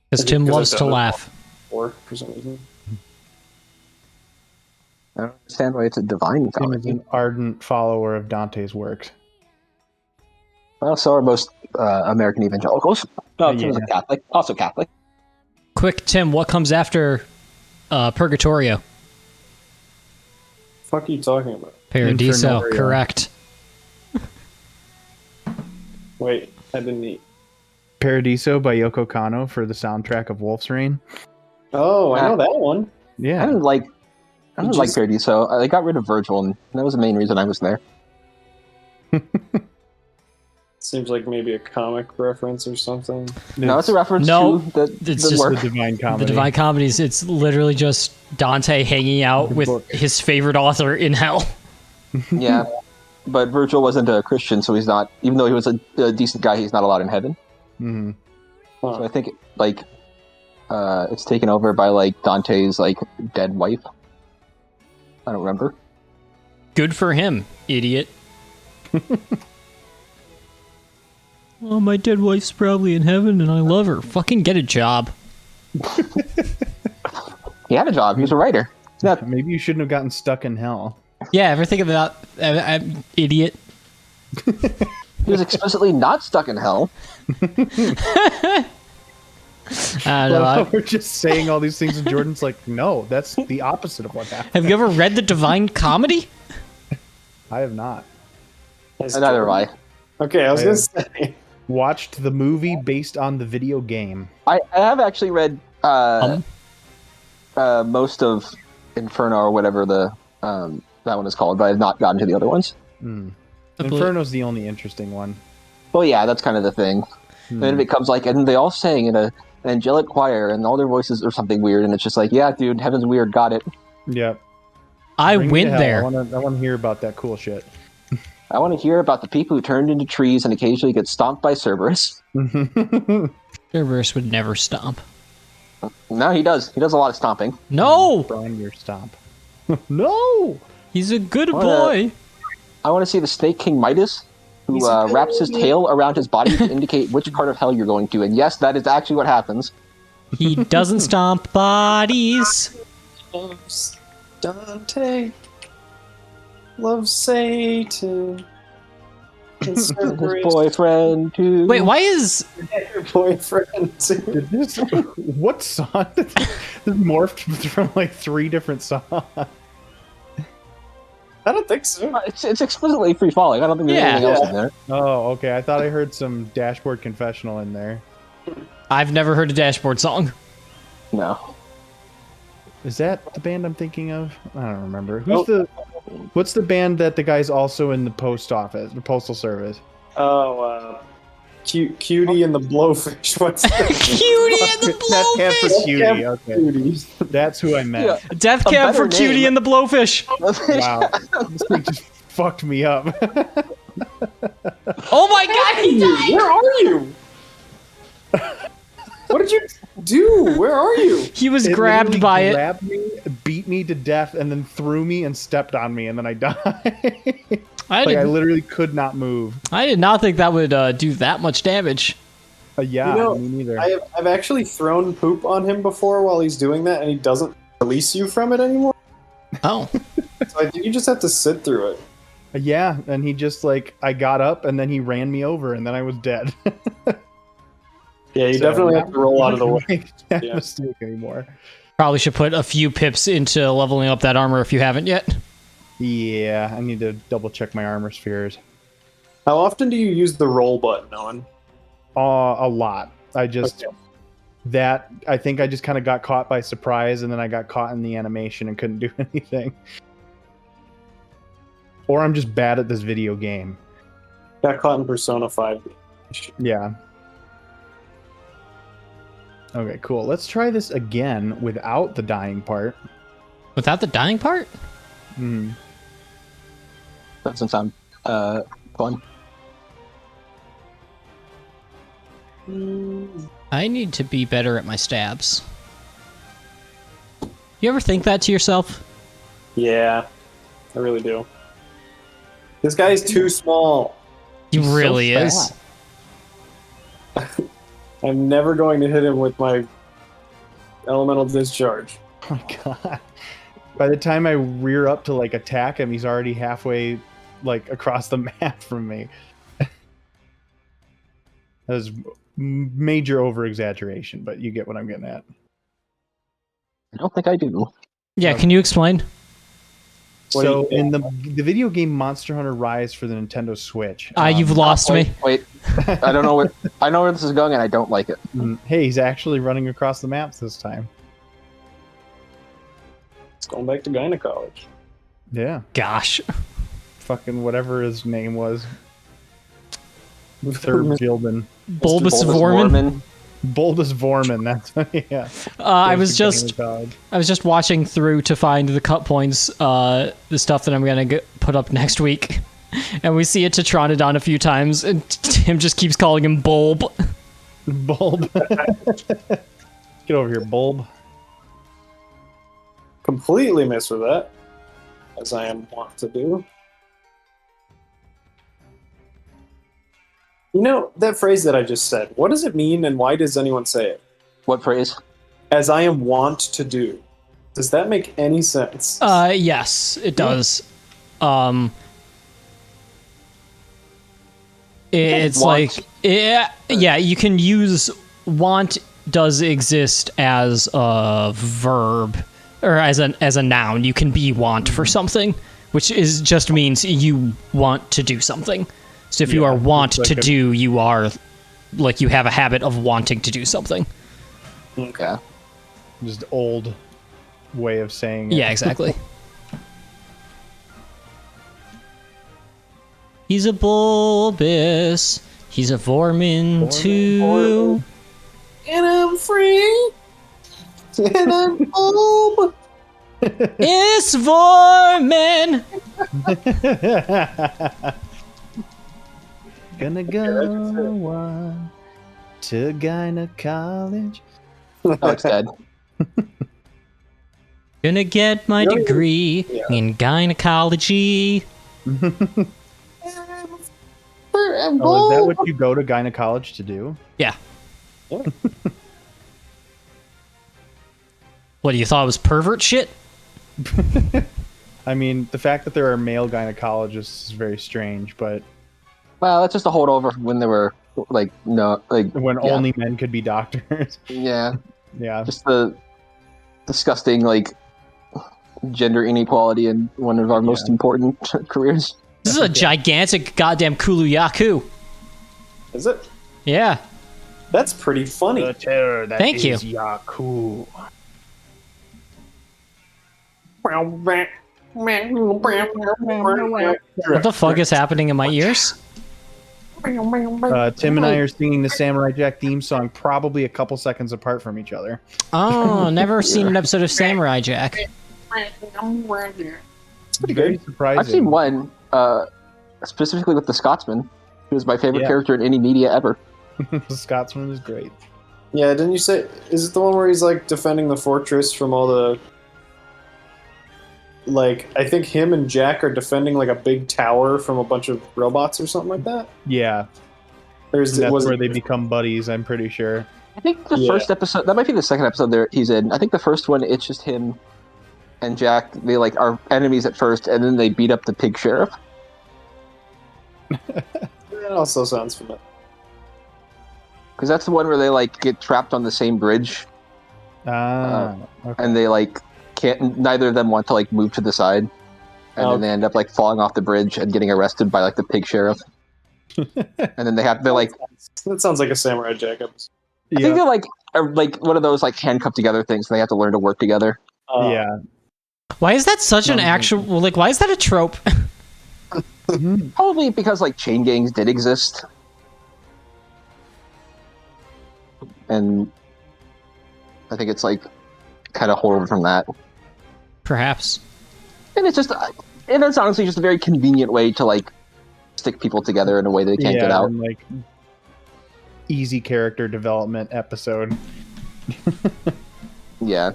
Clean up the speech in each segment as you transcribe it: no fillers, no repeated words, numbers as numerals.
Because Tim loves to laugh. Or for some reason. I don't understand why it's a divine Tim comic. is an ardent follower of Dante's works. Well, so are most American evangelicals. No, Tim's a Catholic. Also Catholic. Quick, Tim, what comes after Purgatorio? Fuck are you talking about? Paradiso, Infernorio. correct. Wait, I didn't eat. Paradiso by Yoko Kanno for the soundtrack of Wolf's Rain. Oh, I know that one. I Yeah. didn't like Paradiso. I got rid of Virgil, and that was the main reason I was there. Seems like maybe a comic reference or something. No, it's a reference No, to it's the just work. The Divine Comedy. The Divine Comedies, it's literally just Dante hanging out with book. his favorite author in hell. Yeah, but Virgil wasn't a Christian, so he's not. Even though he was a decent guy, he's not allowed in heaven. Mhm. So I think it's taken over by Dante's dead wife. I don't remember. Good for him, idiot. Oh, my dead wife's probably in heaven and I love her. Fucking get a job. He had a job. He was a writer. Maybe you shouldn't have gotten stuck in hell. Yeah, ever think of that, idiot? He was explicitly not stuck in hell. I don't know. We're just saying all these things, and Jordan's like, no, that's the opposite of what happened. Have you ever read The Divine Comedy? I have not. Neither have I. Okay, I was going to say. Watched the movie based on the video game. I have actually read most of Inferno or whatever that one is called, but I have not gotten to the other ones. Inferno's the only interesting one. Well, yeah, that's kind of the thing. Then it becomes and they all sang in an angelic choir, and all their voices are something weird, and it's just yeah, dude, heaven's weird, got it. Yep. I Bring me went to hell. there. I want to hear about that cool shit. I want to hear about the people who turned into trees and occasionally get stomped by Cerberus. Cerberus would never stomp. No, he does. He does a lot of stomping. No! On your stomp. No! He's a good boy. I want to see the Snake King Midas, who wraps his tail around his body to indicate which part of hell you're going to. And yes, that is actually what happens. He doesn't stomp bodies. Loves Dante. Loves Satan. And His Cerberus. boyfriend, too. Wait, why is... Your boyfriend, too. What song? This morphed from 3 different songs. I don't think so. It's explicitly free falling. I don't think there's anything else in there. Oh, okay. I thought I heard some Dashboard Confessional in there. I've never heard a Dashboard song. No. Is that the band I'm thinking of? I don't remember. What's the band that the guy's also in the post office, the postal service? Oh, Cutie and the Blowfish. What's that? Cutie and the That's Camp for Blowfish! Cutie. Okay. Cuties. That's who I meant. Yeah. Deathcab for better Cutie name. and the Blowfish. Wow. This thing just fucked me up. Oh my god, he died! Where are you? What did you do? Where are you? He was It grabbed literally by it. grabbed me, beat me to death, and then threw me and stepped on me, and then I died. I I did literally could not move. not think that would do that much damage. Yeah, You know, me neither. I've actually thrown poop on him before while he's doing that, and he doesn't release you from it anymore. Oh. So I think you just have to sit through it. Yeah, and he just I got up, and then he ran me over, and then I was dead. Yeah, you So, definitely have to roll out of the way. Make that Yeah. mistake anymore. Probably should put a few pips into leveling up that armor if you haven't yet. Yeah, I need to double check my armor spheres. How often do you use the roll button on? A lot. I just Okay. I think I just kind of got caught by surprise, and then I got caught in the animation and couldn't do anything. Or I'm just bad at this video game. Got caught in Persona 5. Yeah. Okay, cool. Let's try this again without the dying part. Without the dying part? Hmm. That doesn't sound fun. I need to be better at my stabs. You ever think that to yourself? Yeah, I really do. This guy's too small. He He's really so is. fat. I'm never going to hit him with my Elemental discharge. Oh my god. By the time I rear up to like attack him, he's already halfway like across the map from me. That was major over exaggeration, but you get what I'm getting at. I don't think I do. Yeah, can you explain? What do So you- in the video game Monster Hunter Rise for the Nintendo Switch, You've lost me. Wait, I don't know what. I know where this is going, and I don't like it. hey, he's actually running across the maps this time. It's going back to gynecology. Yeah, Gosh. fucking whatever his name was. Third Gildan. Bulbous Vorman. Bulbous Vorman, that's yeah. I was That's the just dog. I was just watching through to find the cut points, the stuff that I'm gonna put up next week, and we see a Tetranodon a few times, and Tim just keeps calling him Bulb. Bulb. Get over here, Bulb. Completely miss with that, as I am wont to do. You know, that phrase that I just said, what does it mean and why does anyone say it? What phrase? As I am wont to do. Does that make any sense? Yes, it does. It's Want. like yeah, you can use want does exist as a verb or as a noun. You can be want for something, which is just means you want to do something. So if you are want it's to like do, you are like you have a habit of wanting to do something. Okay. Just old way of saying it. Yeah, exactly. He's a bulbous. He's a Vormin too. And I'm free. And I'm home. It's Vormin. Gonna go on to gynecologist. Oh, it's dead. Gonna get my degree in gynecology. Oh, is that what you go to gynecologist to do? Yeah. What, you thought it was pervert shit? I mean, the fact that there are male gynecologists is very strange, but Well, that's just a holdover from when they were like when yeah. only men could be doctors. Yeah, Yeah. just the disgusting like gender inequality in one of our most important careers. This is a gigantic goddamn Kuluyaku. Is it? Yeah. That's pretty funny. terror that Thank you. Yaku. What the fuck is happening in my ears? Tim and I are singing the Samurai Jack theme song probably a couple seconds apart from each other. Oh, never seen an episode of Samurai Jack. It's pretty Very good. surprising. I've seen one specifically with the Scotsman, who was my favorite Yeah. character in any media ever. The Scotsman is great. Yeah, didn't you say? Is it the one where he's like defending the fortress from all the? Like, I think him and Jack are defending like a big tower from a bunch of robots or something like that. Yeah, Or is it that's was where it, they become buddies. I'm pretty sure. I think the Yeah. first episode, that might be the second episode there he's in. I think the first one, it's just him and Jack. They like are enemies at first, and then they beat up the pig sheriff. That also sounds familiar. Because that's the one where they like get trapped on the same bridge, Okay. and they like can't. Neither of them want to like move to the side, and Oh. then they end up like falling off the bridge and getting arrested by like the pig sheriff. And then they're like, That sounds like a Samurai Jack episode. I think they're like are like one of those like handcuffed together things. And they have to learn to work together. Yeah. Why is that such an actual... Like, why is that a trope? Probably because like chain gangs did exist, and I think it's like kind of horror from that. Perhaps. And it's just, and it's honestly just a very convenient way to like stick people together in a way they can't get out. And, like easy character development episode. Yeah.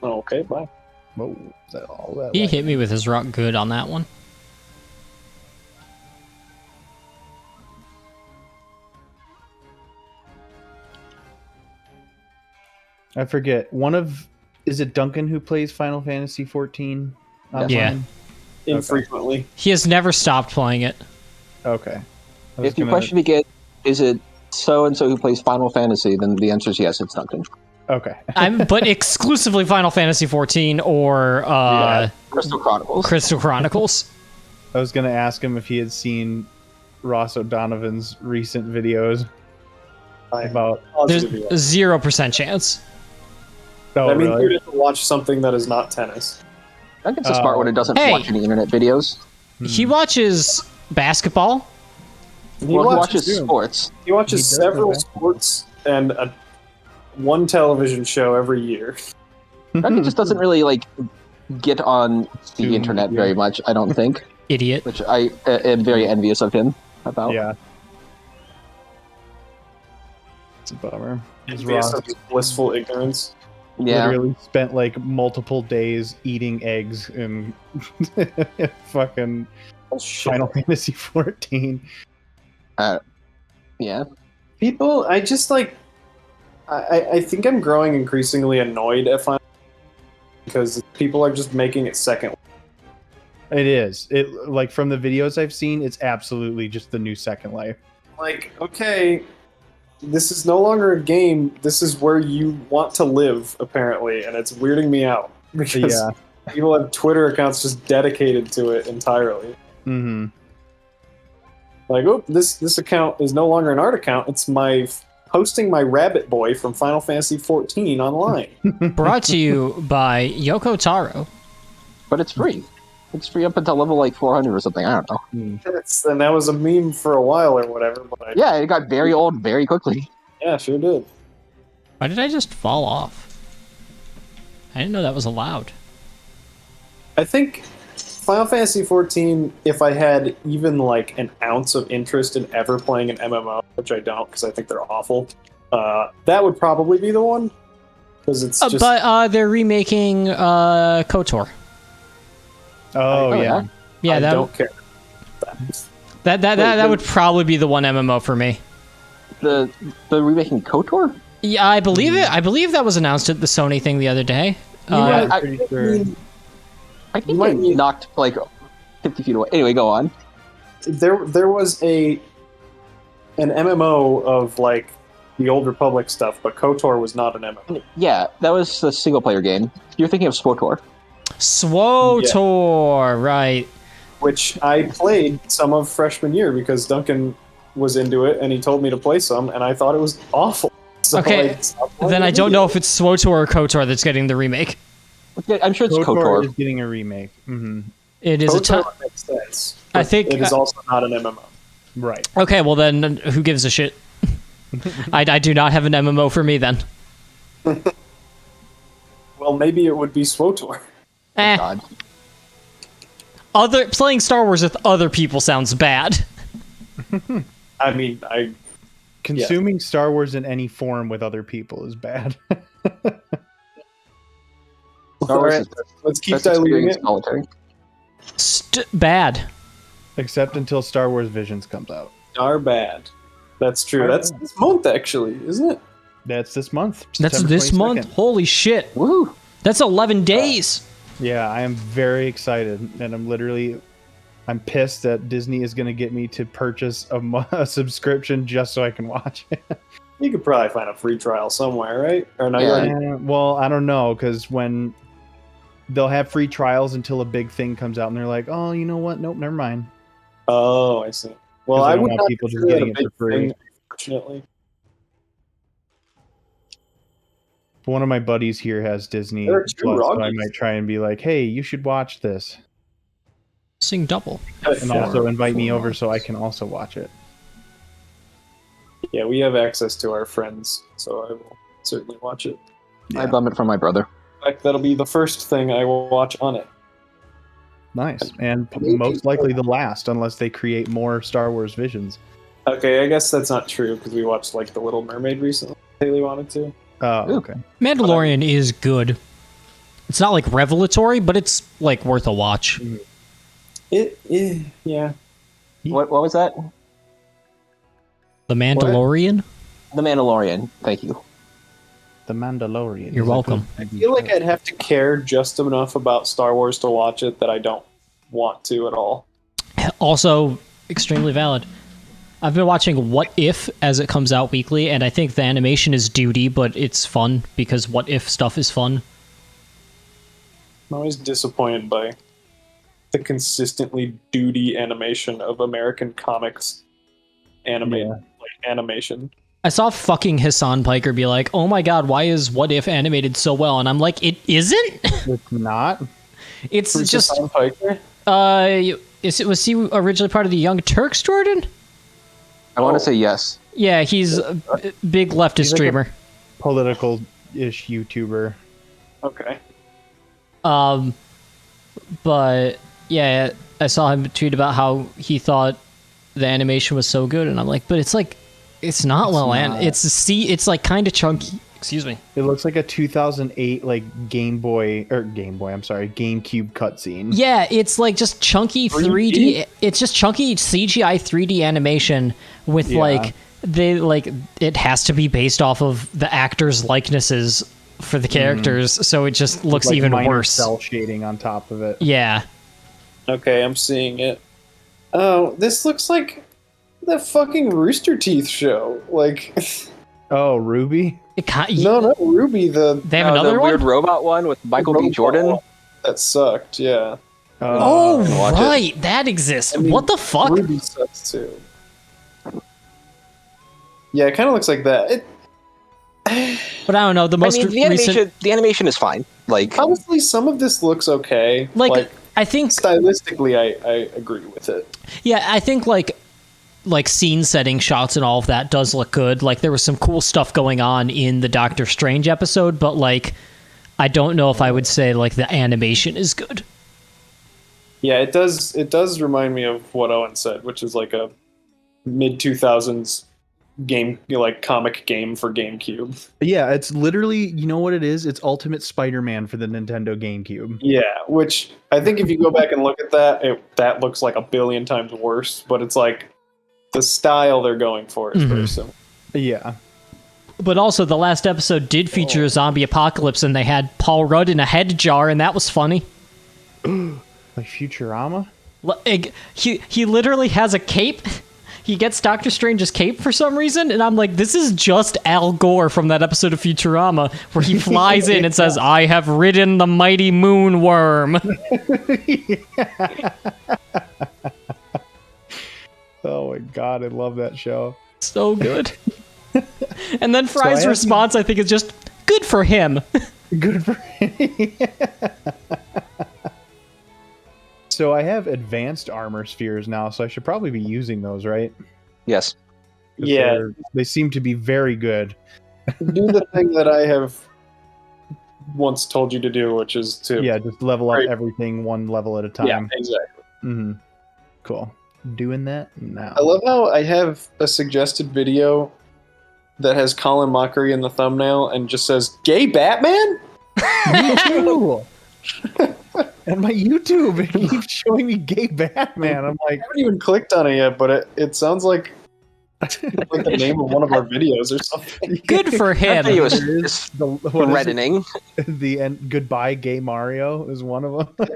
Oh, okay, bye. Whoa, is that all that? He light? hit me with his rock good on that one. I forget. Is it Duncan who plays Final Fantasy 14 online? Yeah. Infrequently. He has never stopped playing it. Okay. If your question begins, is it so and so who plays Final Fantasy? Then the answer is yes. It's Duncan. Okay. But exclusively Final Fantasy 14 or Crystal Chronicles. Crystal Chronicles. I was gonna ask him if he had seen Ross O'Donovan's recent videos about. There's 0% chance. Oh, I mean, really? you'd have to watch something that is not tennis. Duncan's a smart one. It doesn't Hey. watch any internet videos. He watches basketball. He Well, he watches, watches sports. he watches He does several know that. sports and one television show every year. Duncan just doesn't really like get on the Too internet weird. very much. I don't think, Idiot. which I am very envious of him about. Yeah. It's a bummer. It's Envious Ross of his blissful ignorance. Yeah. literally spent like multiple days eating eggs in fucking Final Fantasy 14. Yeah. People, I just like. I think I'm growing increasingly annoyed at Final because people are just making it second. It is. It like from the videos I've seen, it's absolutely just the new Second Life. Like, okay, this is no longer a game. This is where you want to live, apparently, and it's weirding me out because Yeah. people have Twitter accounts just dedicated to it entirely. Mm-hmm. Like, oh, this account is no longer an art account. It's my hosting my Rabbit Boy from Final Fantasy XIV online. Brought to you by Yoko Taro. But it's free. It's free up until level like 400 or something. I don't know. And that was a meme for a while or whatever. But Yeah, it got very old very quickly. yeah, sure did. Why did I just fall off? I didn't know that was allowed. I think Final Fantasy XIV, if I had even like an ounce of interest in ever playing an MMO, which I don't because I think they're awful, that would probably be the one. Because it's just... But they're remaking KOTOR. Oh, yeah. Yeah, I that don't care. that would probably be the one MMO for me. The remaking KOTOR? Yeah, I believe it. I believe that was announced at the Sony thing the other day. Yeah, I- I'm pretty sure. I think might it need- knocked like 50 feet away. Anyway, go on. There was an MMO of like the Old Republic stuff, but KOTOR was not an MMO. Yeah, that was a single player game. You're thinking of SWTOR. SWTOR, right. Which I played some of freshman year because Duncan was into it and he told me to play some, and I thought it was awful. So Okay, stopped playing then I it don't know immediately. if it's SWTOR or KOTOR that's getting the remake. Yeah, I'm sure it's KOTOR KOTOR. is getting a remake. Mm-hmm. It is a KOTOR ton. makes sense. I but think- it is also not an MMO. Right. Okay, well then, who gives a shit? I do not have an MMO for me then. Well, maybe it would be SWTOR. Eh. God. Playing Star Wars with other people sounds bad. I mean, Consuming Star Wars in any form with other people is bad. Star Wars Alright, is let's keep best diluting experience it. solitary. Bad. Except until Star Wars Visions comes out. Are bad. That's true. That's this month, actually, isn't it? That's this month. That's September this 22nd. month? Holy shit. Woo! That's 11 days. Yeah, I am very excited, and I'm pissed that Disney is going to get me to purchase a subscription just so I can watch it. You could probably find a free trial somewhere, right? Or no, you Yeah. already- Well, I don't know, because when they'll have free trials until a big thing comes out, and they're like, "Oh, you know what? Nope, never mind." Oh, I see. Well, 'Cause they I don't would want not people just consider getting that a it for big free. thing, unfortunately. One of my buddies here has Disney There are two Plus, so I Rockies. might try and be like, "Hey, you should watch this," Sing double. and also invite me over so I can also watch it. Yeah, we have access to our friends, so I will certainly watch it. I bum it for my brother. In fact, that'll be the first thing I will watch on it. Nice, and most likely the last, unless they create more Star Wars Visions. Okay, I guess that's not true because we watched like The Little Mermaid recently. Haley wanted to. Oh, Ooh. okay. Mandalorian is good. It's not like revelatory, but it's like worth a watch. Yeah. What was that? The Mandalorian? The Mandalorian. Thank you. The Mandalorian. You're is a welcome. good I feel like show. I'd have to care just enough about Star Wars to watch it that I don't want to at all. Also, extremely valid. I've been watching What If as it comes out weekly, and I think the animation is duty, but it's fun because What If stuff is fun. I'm always disappointed by the consistently duty animation of American comics animation. I saw fucking Hassan Piker be like, "Oh my god, why is What If animated so well?" And I'm like, "It isn't." It's not. It's Who's just Hassan Piker? was he originally part of the Young Turks, Jordan? I want to say yes. Yeah, he's a big leftist He's like a- streamer. Political-ish YouTuber. Okay. But yeah, I saw him tweet about how he thought the animation was so good, and I'm like, but it's like, it's not it's like kind of chunky. Excuse me. It looks like a 2008 like GameCube cutscene. Yeah, it's like just chunky 3D. It's just chunky CGI 3D animation with it has to be based off of the actors' likenesses for the characters, so it just looks Like even minor worse. cell shading on top of it. Yeah. Okay, I'm seeing it. Oh, this looks like the fucking Rooster Teeth show. Like, Oh, Ruby? no, not Ruby. They have another the one? weird robot one with Michael B. Jordan. That sucked. Yeah. Oh, watch it. right. That exists. I mean, what the fuck? Ruby sucks too. Yeah, it kind of looks like that. But I don't know. The most recent... The animation is fine. Like, Honestly, some of this looks okay. Like, I think... stylistically, I agree with it. Yeah, I think, like scene setting shots and all of that does look good. Like, there was some cool stuff going on in the Doctor Strange episode, but, like, I don't know if I would say, like, the animation is good. Yeah, it does remind me of what Owen said, which is like a mid-2000s game, like comic game for GameCube. Yeah, it's literally, you know what it is? It's Ultimate Spider-Man for the Nintendo GameCube. Yeah, which I think if you go back and look at that, that looks like a billion times worse, but it's like the style they're going for is very similar. Yeah. But also, the last episode did feature a zombie apocalypse, and they had Paul Rudd in a head jar, and that was funny. Like Futurama? He literally has a cape. He gets Doctor Strange's cape for some reason, and I'm like, this is just Al Gore from that episode of Futurama, where he flies in and says, "I have ridden the mighty moon worm." Oh my god, I love that show. So good. And then Fry's response, I think, is just, good for him. Good for him. So I have advanced armor spheres now, so I should probably be using those, right? yes. 'Cause Yeah. they seem to be very good. Do the thing that I have once told you to do, which is to... Yeah, just level up Right. everything one level at a time. Yeah, exactly. Mm-hmm. Cool. Doing that now. I love how I have a suggested video that has Colin Mockery in the thumbnail and just says, "Gay Batman?" Me too. And my YouTube, it keeps showing me gay Batman. I'm like, I haven't even clicked on it yet, but it sounds like the name of one of our videos or something. Good for him. It was it is just the what is it? reddening. The end. Goodbye, Gay Mario is one of them.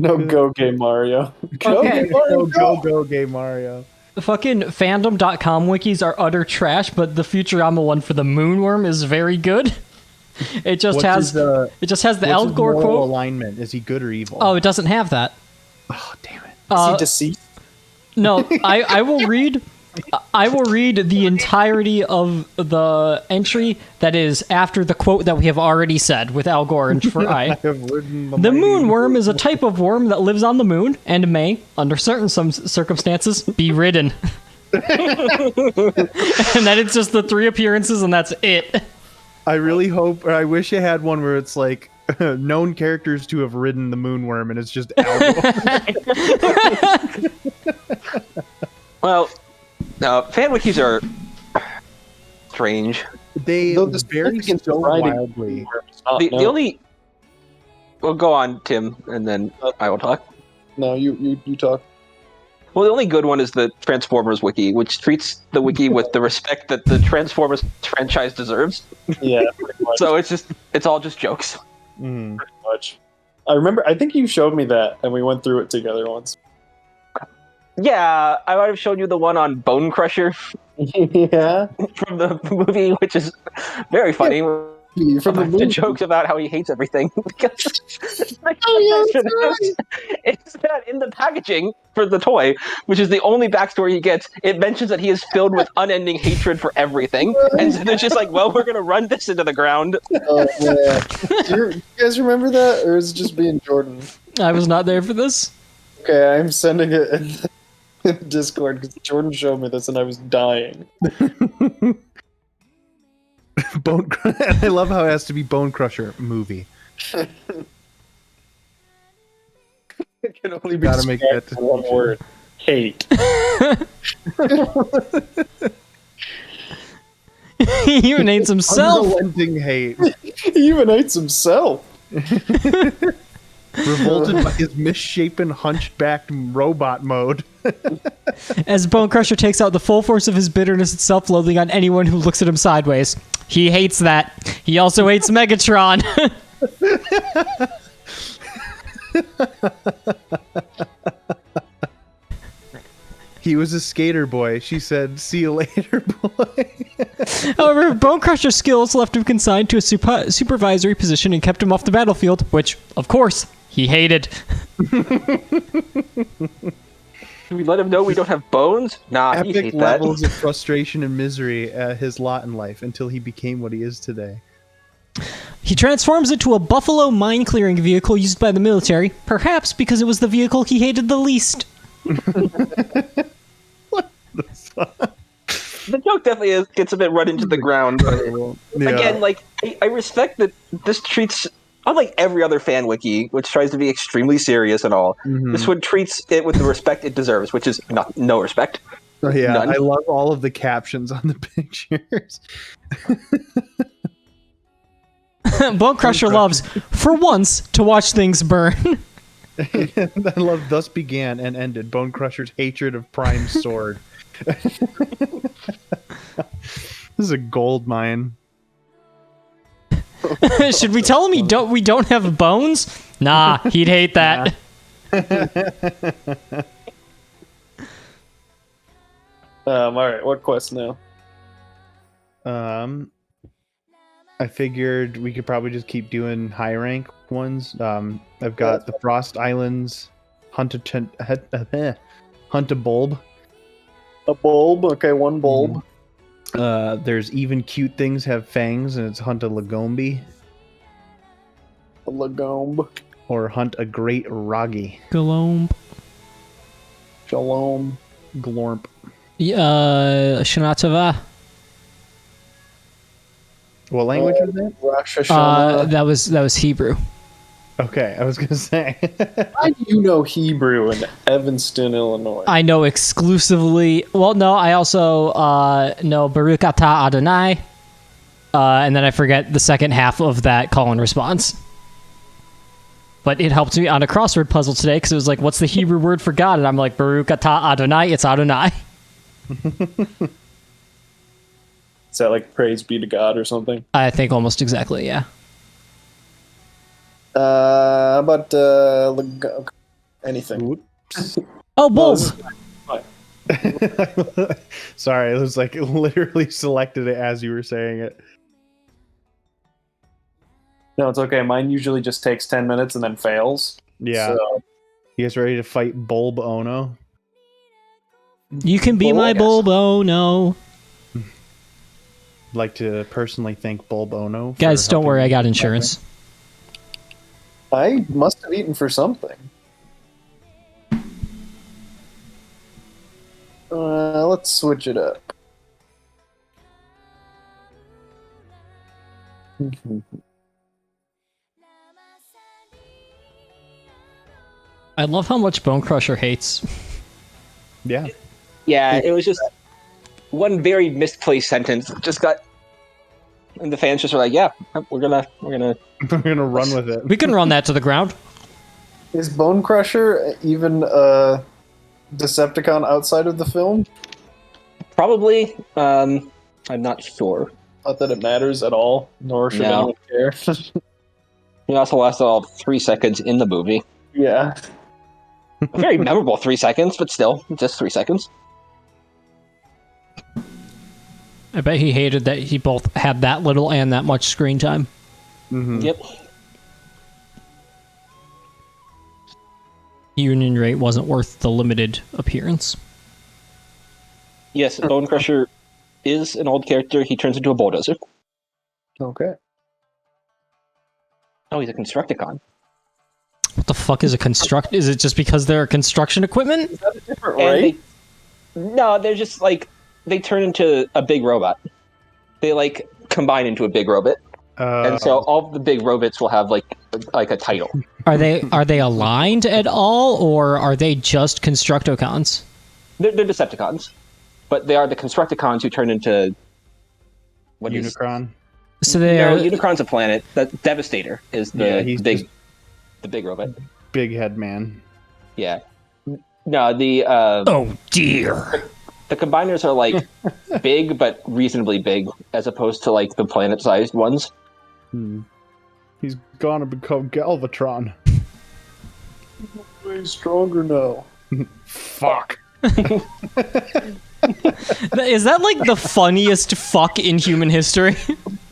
No, go Gay Mario. Go Okay. Gay Mario, Go, Gay Mario. The fucking fandom.com wikis are utter trash, but the Futurama one for the moonworm is very good. It just has the Al Gore moral quote. alignment? Is he good or evil? Oh, it doesn't have that. Oh, damn it. Is he deceased? No, I will read. I will read the entirety of the entry that is after the quote that we have already said with Al Gore and for I. have ridden The mighty moonworm is a type of worm that lives on the moon and may, under certain some circumstances, be ridden. And then it's just the 3 appearances and that's it. I really hope, or I wish I had one where it's like known characters to have ridden the moonworm, and it's just Al Gore. Well, fan wikis are strange. They Though the vary significance so of riding wildly. The only... Well, go on, Tim, and then I will talk. No, you talk. Well, the only good one is the Transformers wiki, which treats the wiki with the respect that the Transformers franchise deserves. Yeah, pretty much. So it's all just jokes. Mm. Pretty much. I think you showed me that, and we went through it together once. Yeah, I might have shown you the one on Bone Crusher Yeah. from the movie, which is very funny. From the The movie. jokes about how he hates everything. Because Oh, yeah, that's it's that in the packaging for the toy, which is the only backstory he gets, it mentions that he is filled with unending hatred for everything. And so they're just like, well, we're going to run this into the ground. Oh, yeah. Do you guys remember that? Or is it just being Jordan? I was not there for this. Okay, I'm sending it in Discord because Jordan showed me this and I was dying. I love how it has to be Bone Crusher movie. It can only be Gotta make described that in one word. Hate. He even hates himself. Unrelenting hate. He even hates himself. Revolted by his misshapen, hunchbacked robot mode. As Bone Crusher takes out the full force of his bitterness and self-loathing on anyone who looks at him sideways. He hates that. He also hates Megatron. He was a skater boy. She said, "See you later, boy." However, Bone Crusher's skills left him consigned to a supervisory position and kept him off the battlefield, which, of course, he hated. Should we let him know we don't have bones? Nah, he Epic hates that. levels of frustration and misery his lot in life until he became what he is today. He transforms into a buffalo mine-clearing vehicle used by the military, perhaps because it was the vehicle he hated the least. The joke definitely gets a bit run into the ground. Yeah. Again, like, I respect that this treats, unlike every other fan wiki, which tries to be extremely serious and all, this one treats it with the respect it deserves, which is no respect. Oh, yeah, None. I love all of the captions on the pictures. Bone Crusher loves, for once, to watch things burn. I love thus began and ended Bone Crusher's hatred of Prime's sword. This is a gold mine. Should we tell him we don't have bones? Nah, he'd hate that. All right, what quest now? I figured we could probably just keep doing high rank ones. I've got the Frost Islands, Hunt a Bulb. A bulb. Okay, one bulb. There's even cute things have fangs, and it's Hunt a Lagombi. A lagomb. Or Hunt a Great Roggy. Galomb. Shalom. Glorp. Shanatava. What language was that? Rosh Hashanah. That was Hebrew. Okay, I was gonna say. Why do you know Hebrew in Evanston, Illinois? I know exclusively. Well, no, I also know Baruch Atah Adonai, and then I forget the second half of that call and response. But it helped me on a crossword puzzle today because it was like, "What's the Hebrew word for God?" And I'm like, "Baruch Atah Adonai." It's Adonai. Is that like praise be to God or something? I think almost exactly, yeah. But anything. Whoops. Oh, bulb. Sorry, it was like literally selected it as you were saying it. No, it's okay. Mine usually just takes 10 minutes and then fails. Yeah. So, You guys ready to fight Bulb Ono? You can be my bulb. Oh no, I'd like to personally thank Bulb Ono. for guys, don't helping worry. me I got with that insurance. I must have eaten for something. Let's switch it up. I love how much Bone Crusher hates. Yeah. Yeah, it was just one very misplaced sentence. Just got, and the fans just were like, "Yeah, we're gonna." We're gonna run with it. We can run that to the ground. Is Bone Crusher even a Decepticon outside of the film? Probably. I'm not sure. Not that it matters at all, nor should No. anyone care. He also lasted all 3 seconds in the movie. Yeah. A very memorable 3 seconds, but still, just 3 seconds. I bet he hated that he both had that little and that much screen time. Mm-hmm. Yep. Union rate wasn't worth the limited appearance. Yes, Bone Crusher is an old character. He turns into a bulldozer. Okay. Oh, he's a Constructicon. What the fuck is a construct? Is it just because they're construction equipment? Is that a different And rate? no, they're just like, they turn into a big robot. They like combine into a big robot. And so all the big robots will have like a title. Are they aligned at all, or are they just Constructicons? They're Decepticons, but they are the Constructicons who turn into Unicron. So they No, are. Unicron's a planet. That Devastator is He's the just big robot. big head man. Yeah. No, the Oh dear. the combiners are like big but reasonably big, as opposed to like the planet-sized ones. He's gonna become Galvatron. Way stronger now. Fuck. Is that like the funniest fuck in human history?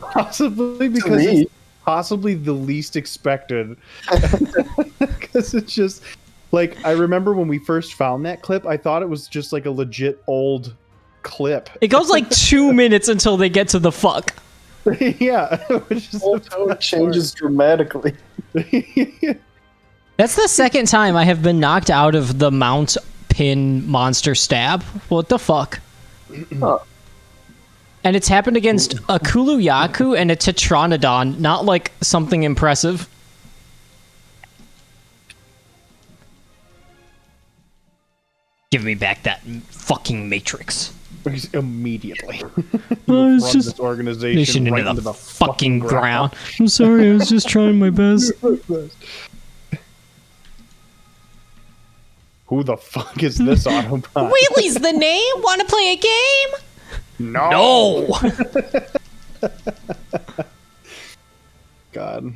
Possibly because me. it's possibly the least expected. Because it's just like, I remember when we first found that clip, I thought it was just like a legit old clip. It goes like 2 minutes until they get to the fuck. Yeah. Which is Whole tone changes dramatically. That's the second time I have been knocked out of the mount pin monster stab. What the fuck? Huh. And it's happened against a Kuluyaku and a Tetranodon, not like something impressive. Give me back that fucking Matrix. Immediately. it's Run just this organization into right the fucking ground. I'm sorry, I was just trying my best. Who the fuck is this Autobot? Wheatley's the name. Want to play a game? No. No. God.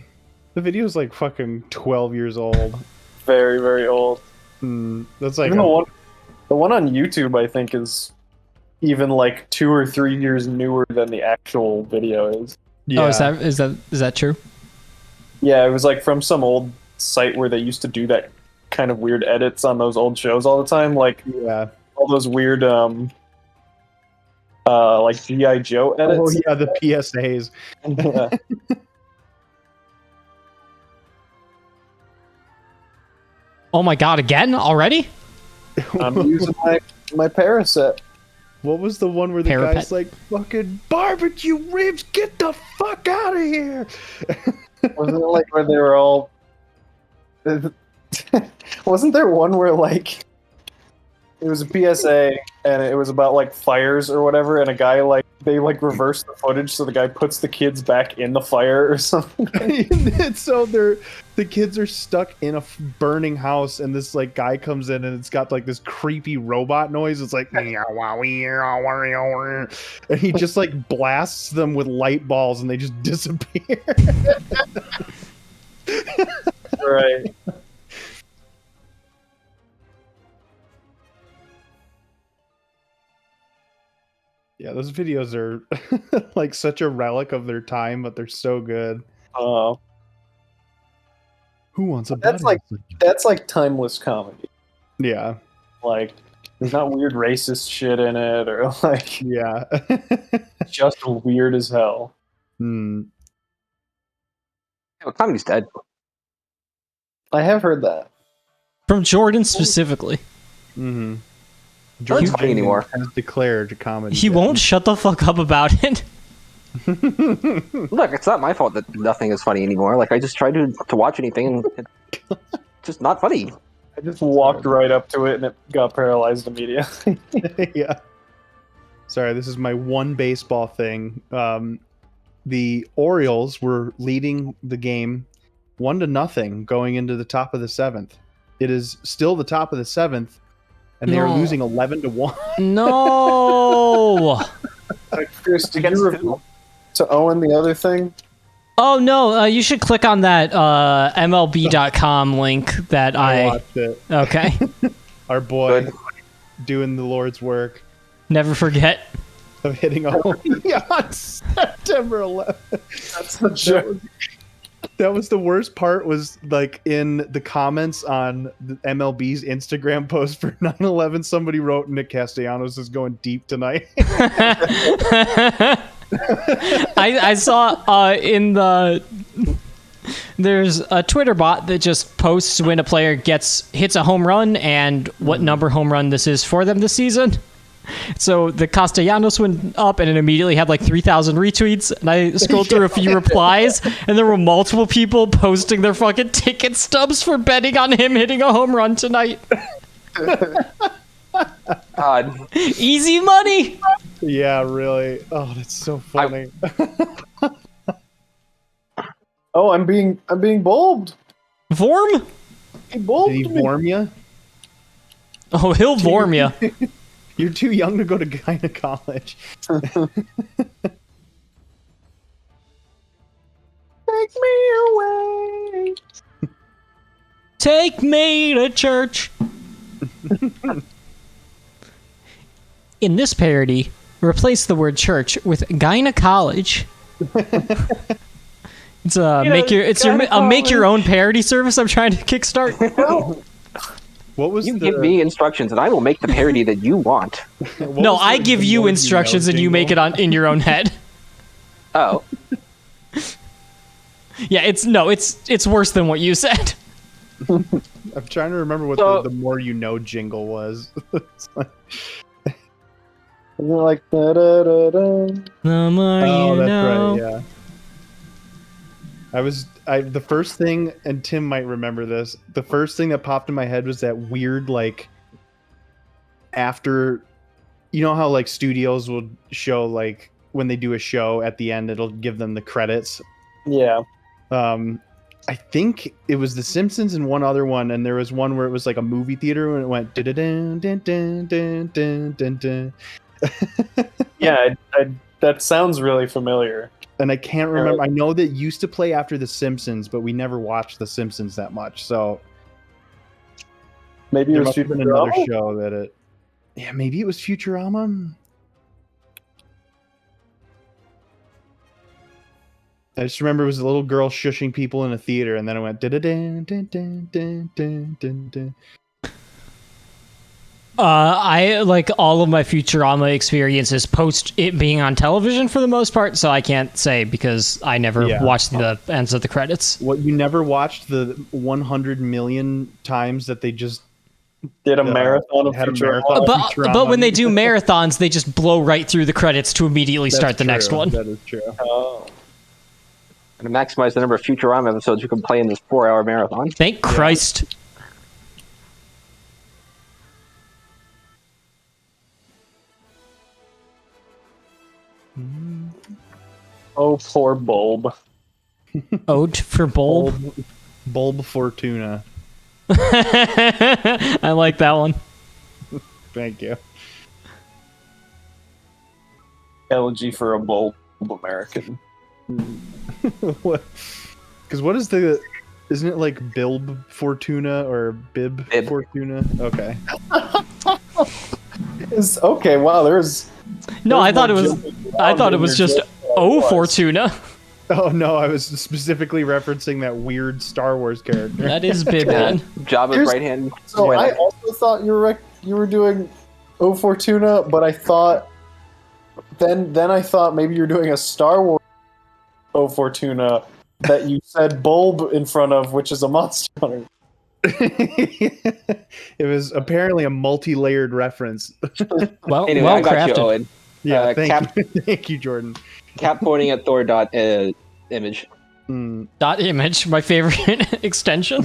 The video's like fucking 12 years old. Very, very old. That's like Even the one on YouTube, I think, is even like 2 or 3 years newer than the actual video is. Oh, is that true? Yeah, it was like from some old site where they used to do that kind of weird edits on those old shows all the time, like Yeah. all those weird like G.I. Joe edits. Oh yeah, the PSAs. Yeah. Oh my god, again? Already? I'm using my Paraset. What was the one where the Parapet. guy's like, fucking barbecue ribs, get the fuck out of here? Wasn't it like where they were all? Wasn't there one where like it was a PSA and it was about like fires or whatever, and a guy like they like reversed the footage so the guy puts the kids back in the fire or something. And so the kids are stuck in a burning house, and this like guy comes in and it's got like this creepy robot noise. It's like, and he just like blasts them with light balls and they just disappear. Right. Yeah, those videos are like such a relic of their time, but they're so good. Oh, Who wants a that's buddy? that's like timeless comedy. Yeah, Like there's not weird racist shit in it or like yeah. just weird as hell. Hmm. Comedy's dead. I have heard that. From Jordan specifically. Mm-hmm. Jordan's funny anymore. has declared comedy. He dead. won't shut the fuck up about it. Look, it's not my fault that nothing is funny anymore. Like, I just tried to watch anything, and it's just not funny. I just walked right up to it and it got paralyzed immediately. Yeah. Sorry, this is my one baseball thing. The Orioles were leading the game 1-0 going into the top of the 7th. It is still the top of the 7th, and they are No. losing 11-1. No. Chris, did Against you who? review to Owen the other thing? Oh no, you should click on that MLB.com link that I I. watched it. Okay. Our boy Good. doing the Lord's work Never forget. of hitting a home run on September 11th. That's the joke. That was the worst part, was like in the comments on the MLB's Instagram post for 9/11, somebody wrote, Nick Castellanos is going deep tonight. I saw in the there's a Twitter bot that just posts when a player hits a home run and what number home run this is for them this season. So the Castellanos went up and it immediately had like 3,000 retweets, and I scrolled through a few replies and there were multiple people posting their fucking ticket stubs for betting on him hitting a home run tonight. God. Easy money. Yeah, really. Oh, that's so funny. Oh, I'm being bulbed. Vorm? He bulbed Did he me. warm you? Oh, he'll vorm ya. You're too young to go to gyna college. Take me away. Take me to church. In this parody, replace the word church with gyna-college. It's a make your own parody service I'm trying to kickstart. What was You the, give me instructions, and I will make the parody that you want. what No, was I the give you more instructions know and you make it jingle? in your own head. Oh. Yeah, it's worse than what you said. I'm trying to remember what So- the more you know jingle was. It's like- And you're like, da, da, da, da. The more oh, you that's know. right, yeah. The first thing, and Tim might remember this, the first thing that popped in my head was that weird, like, after, you know how, like, studios will show, like, when they do a show at the end, it'll give them the credits. Yeah. I think it was The Simpsons and one other one, and there was one where it was like a movie theater and it went dun dun dun dun dun dun dun. Yeah, that sounds really familiar. And I can't remember. I know that it used to play after The Simpsons, but we never watched The Simpsons that much. So Maybe it there was must have been another Futurama? show that it. Yeah, maybe it was Futurama. I just remember it was a little girl shushing people in a theater, and then it went dun dun dun dun dun dun dun dun. I like all of my Futurama experiences post it being on television for the most part, so I can't say because I never Yeah. watched the ends of the credits. What, you never watched the 100 million times that they just Did a marathon of had a Futurama. marathon. But when they do marathons, they just blow right through the credits to immediately start the next one. That is true. Oh. And to maximize the number of Futurama episodes you can play in this 4-hour marathon. Thank Christ. Oh, poor bulb. Ode for Bulb. Bulb Fortuna. I like that one. Thank you. Elegy for a bulb American. What? Because what is the? Isn't it like Bilb Fortuna or Bib, Bib. Fortuna? Okay. Okay, wow, there's No, I thought it was. jumping I around thought it in was your just joke. O It was. Fortuna. Oh no, I was specifically referencing that weird Star Wars character. That is Bib then. Jabba's Here's- right hand. So boy, I like- also thought you were doing O Fortuna, but I thought then I thought maybe you're doing a Star Wars O Fortuna that you said bulb in front of, which is a Monster Hunter. It was apparently a multi-layered reference. Well, Anyway, well I got you, crafted. Owen. Yeah, Cap- thank you, thank you, Jordan. Cap pointing at Thor dot image. Dot image, my favorite extension.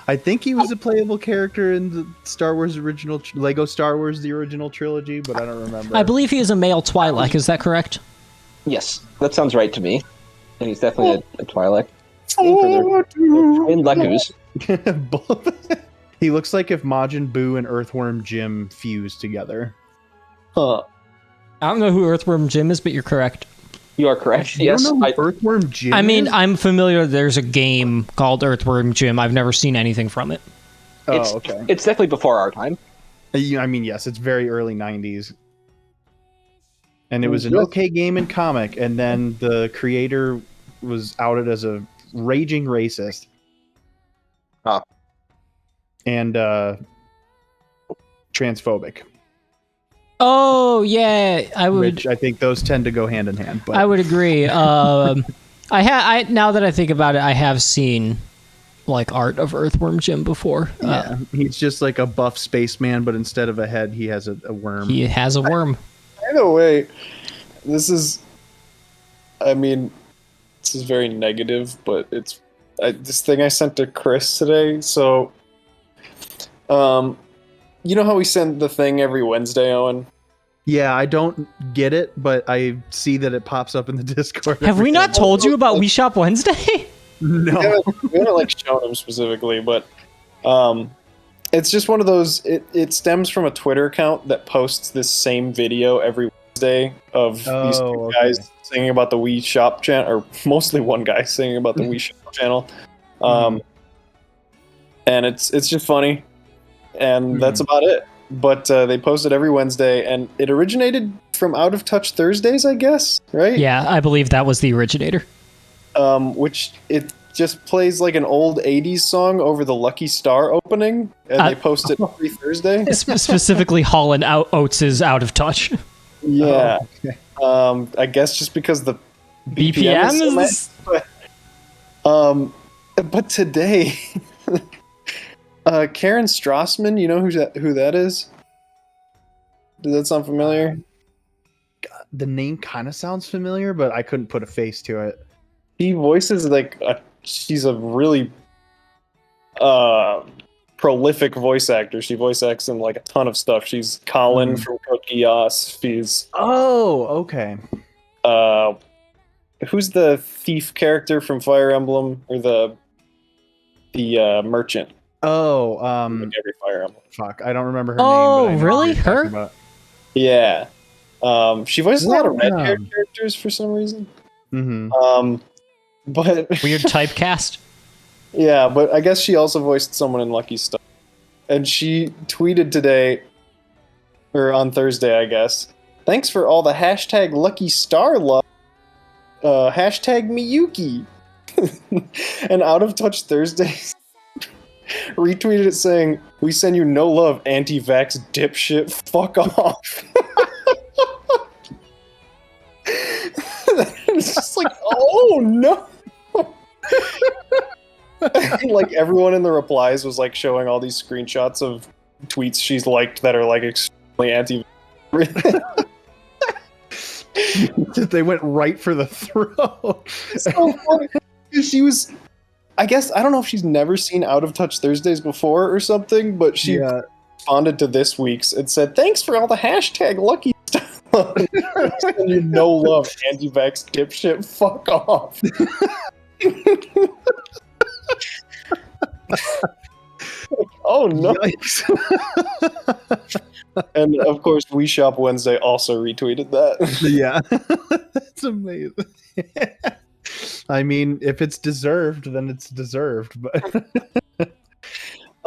I think he was a playable character in the Star Wars original Lego Star Wars the original trilogy, but I don't remember. I believe he is a male Twi'lek. Is that correct? Yes, that sounds right to me. And he's definitely a Twi'lek. Twin Lekus. He looks like if Majin Buu and Earthworm Jim fused together. Huh. I don't know who Earthworm Jim is, but you're correct. You are correct. You Yes. don't know who Earthworm Jim I mean, is? I'm familiar. There's a game called Earthworm Jim. I've never seen anything from it. It's, okay. It's definitely before our time. I mean, yes, it's very early 90s. And it was an Yes. okay game and comic, and then the creator was outed as a raging racist. Ah. And transphobic. Oh yeah, I would. Which I think those tend to go hand in hand. But I would agree. I now that I think about it, I have seen like art of Earthworm Jim before. yeah, he's just like a buff spaceman, but instead of a head, he has a worm. He has a worm. Either way, this is. I mean, this is very negative, but it's this thing I sent to Chris today. So, you know how we send the thing every Wednesday, Owen? Yeah, I don't get it, but I see that it pops up in the Discord. Have we not told you about We Shop Wednesday? No. We haven't like shown him specifically, but it's just one of those. It stems from a Twitter account that posts this same video every Wednesday of these two guys singing about the Wii Shop channel, or mostly one guy singing about the Wii Shop channel. And it's just funny, and that's about it. But they post it every Wednesday, and it originated from Out of Touch Thursdays, I guess, right? Yeah, I believe that was the originator. Which it just plays like an old 80s song over the Lucky Star opening, and they post it every Thursday. Specifically, Hall and Oates' Out of Touch. Yeah. I guess just because the BPM so is. but today, Karen Strassman, you know who that is? Does that sound familiar? The name kind of sounds familiar, but I couldn't put a face to it. She voices she's a really prolific voice actor. She voice acts in like a ton of stuff. She's Colin from Code Geass. She's okay. Who's the thief character from Fire Emblem, or the merchant? Like every Fire Emblem. Fuck, I don't remember her Oh, name. But I know really? what you're talking Her? about. Yeah. She voices a lot of Yeah. red-haired characters for some reason. Mm-hmm. But Weird typecast. yeah, but I guess she also voiced someone in Lucky Star. And she tweeted today, or on Thursday, I guess. Thanks for all the hashtag Lucky Star love. Hashtag Miyuki. And Out of Touch Thursdays retweeted it saying, "We send you no love, anti-vax dipshit. Fuck off." It's just like, oh no. Like everyone in the replies was like showing all these screenshots of tweets she's liked that are like extremely anti. They went right for the throat. So funny. She was, I guess, I don't know if she's never seen Out of Touch Thursdays before or something, but she responded to this week's and said, "Thanks for all the hashtag Lucky stuff. And you no love, anti-vax dipshit. Fuck off." Oh no. And of course, We Shop Wednesday also retweeted that. Yeah. That's amazing. I mean, if it's deserved, then it's deserved, but